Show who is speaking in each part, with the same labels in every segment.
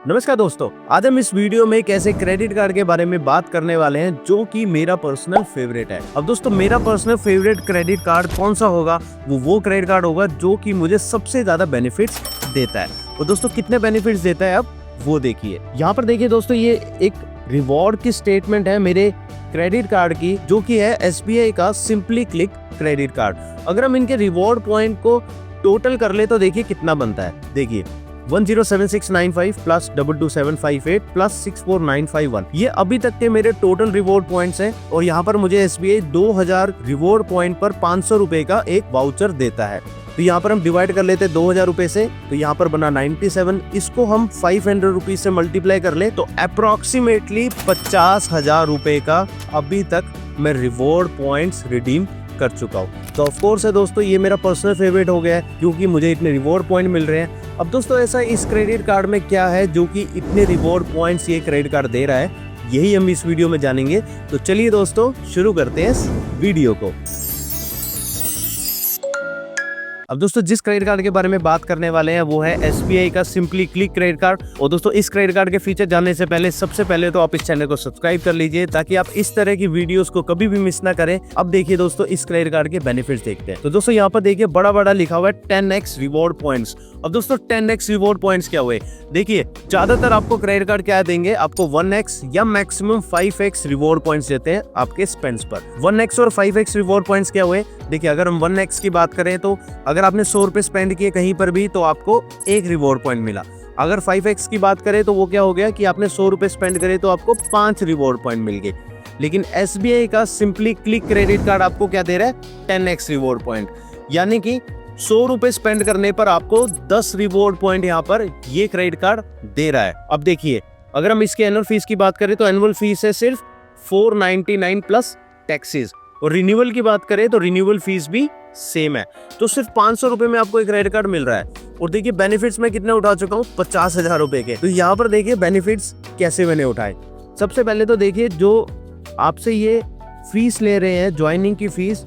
Speaker 1: नमस्कार दोस्तों, आज हम इस वीडियो में एक ऐसे क्रेडिट कार्ड के बारे में बात करने वाले हैं जो कि मेरा पर्सनल फेवरेट है। अब दोस्तों, मेरा पर्सनल फेवरेट क्रेडिट कार्ड कौन सा होगा? वो क्रेडिट कार्ड होगा जो कि मुझे सबसे ज्यादा बेनिफिट्स देता है। और दोस्तों, कितने बेनिफिट्स देता है अब वो देखिए। यहाँ पर देखिए दोस्तों, ये एक रिवॉर्ड की स्टेटमेंट है मेरे क्रेडिट कार्ड की, जो कि है SBI का सिंपली क्लिक क्रेडिट कार्ड। अगर हम इनके रिवॉर्ड पॉइंट को टोटल कर ले तो देखिए कितना बनता है। देखिए 107695 प्लस 22758 प्लस 64951, ये अभी तक के मेरे टोटल रिवॉर्ड पॉइंट्स हैं। और यहाँ पर मुझे SBI 2000 रिवॉर्ड पॉइंट पर 500 रुपए का एक वाउचर देता है। तो यहाँ पर हम डिवाइड कर लेते हैं 2000 रुपए से, तो यहाँ पर बना 97। इसको हम 500 रुपीज से मल्टीप्लाई कर ले तो अप्रोक्सीमेटली 50,000 रुपए का अभी तक मैं रिवॉर्ड पॉइंट्स रिडीम कर चुका हूँ। तो ऑफ कोर्स है दोस्तों, ये मेरा पर्सनल फेवरेट हो गया है क्योंकि मुझे इतने रिवॉर्ड पॉइंट मिल रहे हैं। अब दोस्तों, ऐसा इस क्रेडिट कार्ड में क्या है जो कि इतने रिवॉर्ड पॉइंट्स ये क्रेडिट कार्ड दे रहा है, यही हम इस वीडियो में जानेंगे। तो चलिए दोस्तों, शुरू करते हैं इस वीडियो को। अब दोस्तों, जिस क्रेडिट कार्ड के बारे में बात करने वाले हैं वो है SBI का सिंपली क्लिक क्रेडिट कार्ड। और दोस्तों, इस क्रेडिट कार्ड के फीचर जानने से पहले सबसे पहले तो आप इस चैनल को सब्सक्राइब कर लीजिए ताकि आप इस तरह की वीडियोस को कभी भी मिस ना करें। अब देखिए दोस्तों, इस क्रेडिट कार्ड के बेनिफिट्स देखते हैं। तो दोस्तों, यहाँ पर देखिए बड़ा लिखा हुआ है 10x रिवॉर्ड पॉइंट्स। अब दोस्तों, 10x रिवॉर्ड पॉइंट्स क्या हुए? देखिए, ज्यादातर आपको क्रेडिट कार्ड क्या देंगे, आपको 1x या मैक्सिमम 5x रिवॉर्ड पॉइंट्स देते हैं आपके स्पेंड्स पर। 1x और 5x रिवॉर्ड पॉइंट्स क्या हुए? देखिए, अगर हम 1x की बात करें तो अगर आपने 100 रुपए स्पेंड किए कहीं पर भी तो आपको 1 रिवॉर्ड पॉइंट मिला। अगर 5x की बात करें तो वो क्या हो गया कि आपने 100 रुपए स्पेंड करे तो आपको 5 रिवॉर्ड पॉइंट मिल गए। लेकिन SBI का सिंपली क्लिक क्रेडिट कार्ड आपको क्या दे रहा है? 10x रिवॉर्ड पॉइंट, यानी कि 100 रुपए स्पेंड करने पर आपको 10 रिवॉर्ड पॉइंट यहाँ पर ये क्रेडिट कार्ड दे रहा है। अब देखिए, अगर हम इसके एनुअल फीस की बात करें तो एनुअल फीस है सिर्फ 499 प्लस टैक्सेस। और रिन्यूअल की बात करें तो रिन्यूअल फीस भी सेम है। तो सिर्फ 500 रुपए में आपको एक क्रेडिट कार्ड मिल रहा है। और देखिए, बेनिफिट्स मैं कितने उठा चुका हूँ, 50,000 रुपए के। तो यहाँ पर देखिए बेनिफिट्स कैसे मैंने उठाए। सबसे पहले तो देखिए, जो आपसे ये फीस ले रहे हैं, ज्वाइनिंग की फीस,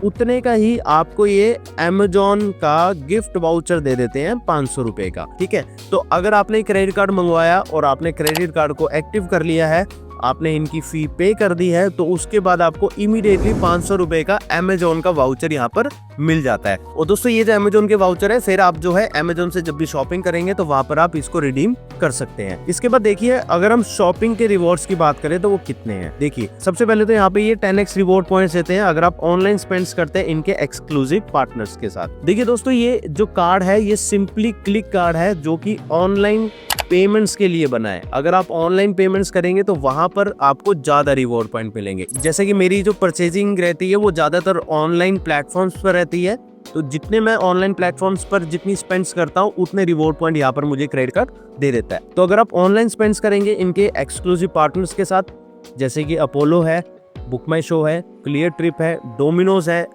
Speaker 1: उतने का ही आपको ये Amazon का गिफ्ट वाउचर दे देते हैं 500 रुपए का। ठीक है, तो अगर आपने क्रेडिट कार्ड मंगवाया और आपने क्रेडिट कार्ड को एक्टिव कर लिया है, आपने इनकी फी पे कर दी है, तो उसके बाद आपको इमीडिएटली 500 रुपए का Amazon का वाउचर यहाँ पर मिल जाता है। और दोस्तों, ये जो Amazon के वाउचर है, फिर आप जो है Amazon से जब भी शॉपिंग करेंगे तो वहां पर आप इसको रिडीम कर सकते हैं। इसके बाद देखिए, अगर हम शॉपिंग के रिवॉर्ड्स की बात करें तो वो कितने हैं। देखिए, सबसे पहले तो यहाँ पे ये 10x रिवॉर्ड पॉइंट्स देते हैं अगर आप ऑनलाइन स्पेंड्स करते हैं इनके एक्सक्लूसिव पार्टनर्स के साथ। देखिए दोस्तों, ये जो कार्ड है ये सिंपली क्लिक कार्ड है जो कि ऑनलाइन पेमेंट्स के लिए बना है। अगर आप ऑनलाइन पेमेंट्स करेंगे तो वहां पर आपको ज्यादा रिवॉर्ड पॉइंट मिलेंगे। जैसे कि मेरी जो परचेजिंग रहती है वो ज्यादातर ऑनलाइन प्लेटफॉर्म्स पर रहती है, तो जितने मैं ऑनलाइन प्लेटफॉर्म्स पर जितनी स्पेंड्स करता हूँ उतने रिवॉर्ड पॉइंट यहाँ पर मुझे क्रेडिट कार्ड दे देता है। तो अगर आप ऑनलाइन स्पेंड्स करेंगे इनके एक्सक्लूसिव पार्टनर्स के साथ, जैसे कि अपोलो है, बुक माई शो है, क्लियर ट्रिप है, डोमिनोज है,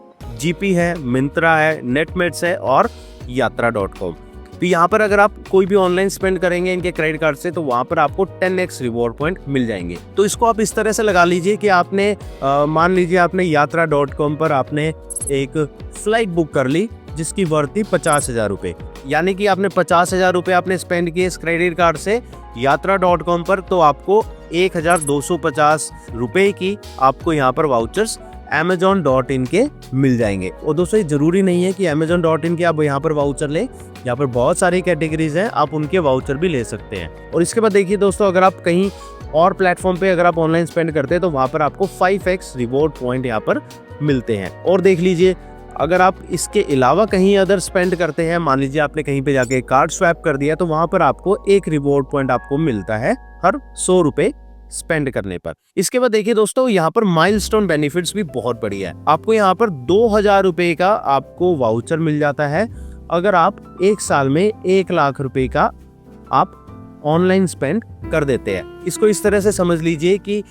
Speaker 1: GP है, मिंत्रा है, नेटमेट्स है और यात्रा.com। तो यहाँ पर अगर आप कोई भी ऑनलाइन स्पेंड करेंगे इनके क्रेडिट कार्ड से तो वहां पर आपको 10x रिवॉर्ड पॉइंट मिल जाएंगे। तो इसको आप इस तरह से लगा लीजिए कि आपने मान लीजिए आपने यात्रा.com पर आपने एक फ्लाइट बुक कर ली जिसकी वर्थ थी 50,000 रुपए, यानी कि आपने 50,000 रुपए आपने स्पेंड किए इस क्रेडिट कार्ड से यात्रा.com पर, तो आपको 1,250 रुपए की आपको यहाँ पर वाउचर्स Amazon.in के मिल जाएंगे। और दोस्तों, ये जरूरी नहीं है कि Amazon.in के आप यहाँ पर वाउचर लें, यहाँ पर बहुत सारी कैटेगरीज हैं, आप उनके वाउचर भी ले सकते हैं। और इसके बाद देखिए दोस्तों, अगर आप कहीं और प्लेटफॉर्म पे अगर आप ऑनलाइन स्पेंड करते हैं तो वहाँ पर आपको 5x रिवॉर्ड पॉइंट यहाँ पर मिलते हैं। और देख लीजिए, अगर आप इसके अलावा कहीं अदर स्पेंड करते हैं, मान लीजिए आपने कहीं पे जाके कार्ड स्वैप कर दिया, तो वहाँ पर आपको 1 रिवॉर्ड पॉइंट आपको मिलता है हर 100 रुपए स्पेंड करने पर। इसके बाद देखिए दोस्तों, यहाँ पर माइलस्टोन बेनिफिट्स भी बहुत बढ़िया है। आपको यहाँ पर 2,000 रुपए का आपको वाउचर मिल जाता है अगर आप एक साल में 1 लाख रुपए का आप ऑनलाइन स्पेंड कर देते हैं। इसको इस तरह से समझ लीजिए कि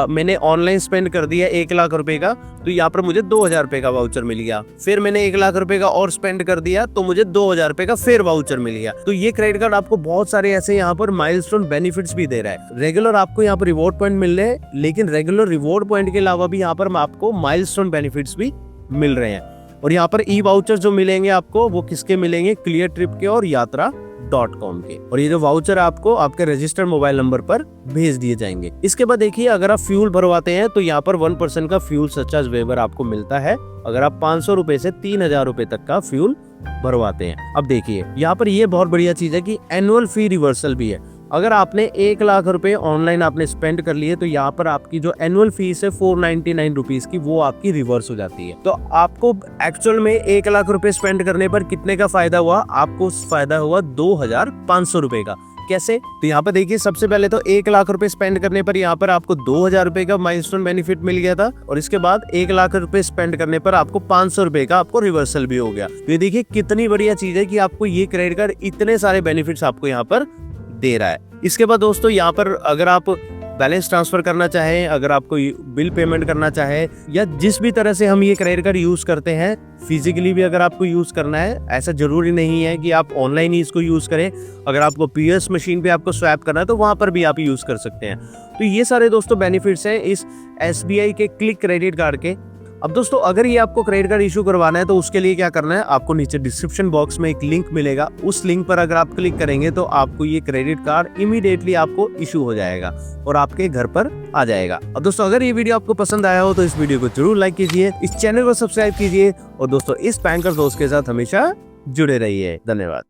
Speaker 1: मैंने ऑनलाइन स्पेंड कर दिया 1 लाख रुपए का, तो यहाँ पर मुझे 2,000 रुपए का वाउचर मिल गया। फिर मैंने 1 लाख रुपए का और स्पेंड कर दिया तो मुझे 2,000 रुपए का फिर वाउचर मिल गया। तो ये क्रेडिट कार्ड आपको बहुत सारे ऐसे यहाँ पर माइलस्टोन बेनिफिट्स भी दे रहा है। रेगुलर आपको यहाँ पर रिवॉर्ड पॉइंट मिल रहे हैं, लेकिन रेगुलर रिवॉर्ड पॉइंट के अलावा भी यहाँ पर आपको माइलस्टोन बेनिफिट्स भी मिल रहे हैं। और यहाँ पर ई वाउचर जो मिलेंगे आपको वो किसके मिलेंगे? क्लियर ट्रिप के और यात्रा SBI.com के, और ये जो वाउचर आपको आपके रजिस्टर्ड मोबाइल नंबर पर भेज दिए जाएंगे। इसके बाद देखिए, अगर आप फ्यूल भरवाते हैं तो यहाँ पर 1% का फ्यूल सरचार्ज वेवर आपको मिलता है, अगर आप 500 रुपए से 3000 रुपए तक का फ्यूल भरवाते हैं। अब देखिए, यहाँ पर ये बहुत बढ़िया चीज है कि एनुअल फी रिवर्सल भी है। अगर आपने 1 लाख रुपए ऑनलाइन आपने स्पेंड कर लिए तो यहाँ पर आपकी जो एनुअल फीस है 499 रुपीज की, वो आपकी रिवर्स हो जाती है। तो आपको एक्चुअल में 1 लाख रुपए स्पेंड करने पर कितने का फायदा हुआ? आपको फायदा हुआ 2500 रुपए का। कैसे? तो यहाँ पर देखिए, सबसे पहले तो 1 लाख रुपए स्पेंड करने पर यहाँ पर आपको 2000 रुपए का माइलस्टोन बेनिफिट मिल गया था, और इसके बाद 1 लाख रुपए स्पेंड करने पर आपको 500 रुपए का आपको रिवर्सल भी हो गया। तो ये देखिए कितनी बढ़िया चीज है कि आपको ये क्रेडिट कार्ड इतने सारे बेनिफिट्स आपको यहाँ पर दे रहा है। इसके बाद दोस्तों, यहाँ पर अगर आप बैलेंस ट्रांसफर करना चाहें, अगर आपको बिल पेमेंट करना चाहे, या जिस भी तरह से हम ये क्रेडिट कार्ड यूज करते हैं, फिजिकली भी अगर आपको यूज करना है, ऐसा जरूरी नहीं है कि आप ऑनलाइन ही इसको यूज करें। अगर आपको पीएस मशीन पे आपको स्वैप करना है तो वहां पर भी आप यूज कर सकते हैं। तो ये सारे दोस्तों बेनिफिट्स हैं इस SBI के क्लिक क्रेडिट कार्ड के। अब दोस्तों, अगर ये आपको क्रेडिट कार्ड इशू करवाना है तो उसके लिए क्या करना है, आपको नीचे डिस्क्रिप्शन बॉक्स में एक लिंक मिलेगा, उस लिंक पर अगर आप क्लिक करेंगे तो आपको ये क्रेडिट कार्ड इमीडिएटली आपको इशू हो जाएगा और आपके घर पर आ जाएगा। और दोस्तों, अगर ये वीडियो आपको पसंद आया हो तो इस वीडियो को जरूर लाइक कीजिए, इस चैनल को सब्सक्राइब कीजिए, और दोस्तों इस बैंकर दोस्त के साथ हमेशा जुड़े रहिए। धन्यवाद।